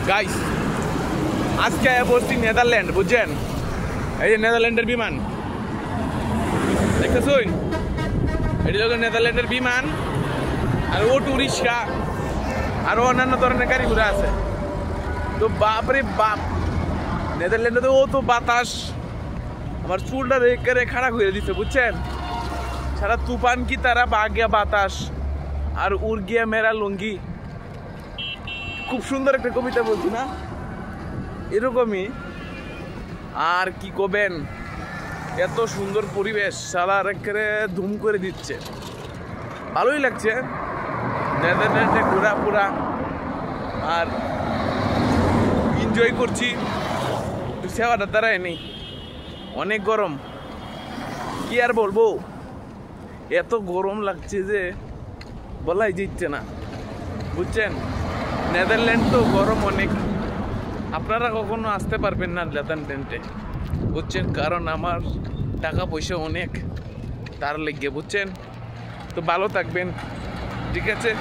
Guys আজকে বসছি Netherland, বুঝছেন? এই যে নেদারল্যান্ডের বিমান দেখতেছুন, এটি হলো নেদারল্যান্ডের বিমান। আর অটো রিক্সা আরো অন্যান্য ধরনের গাড়ি ঘোড়া আছে। তো বাপরে বাপ, নেদারল্যান্ডে তো ও তো বাতাস আমার চুলটা রেখে খাড়া করে দিচ্ছে, বুঝছেন? সারা তুফান কি তারা বাগিয়া বাতাস আর উড় গিয়া মেরা লুঙ্গি। খুব সুন্দর একটা কবিতা বলছি না, এরকমই। আর কি করবেন, এত সুন্দর পরিবেশ, সারা রেখে ধুম করে দিচ্ছে, ভালোই লাগছে নেদারল্যান্ডে ঘোরা পুরা। আর এনজয় করছি, সেবাটা দ্বারাই নেই, অনেক গরম, কি আর বলবো, এত গরম লাগছে যে বলাই যাচ্ছে না, বুঝছেন? নেদারল্যান্ড তো গরম অনেক, আপনারা কখনো আসতে পারবেন না নেদারল্যান্ডে, বুঝছেন? কারণ আমার টাকা পয়সা অনেক, তার লেগে, বুঝছেন? তো ভালো থাকবেন, ঠিক আছে?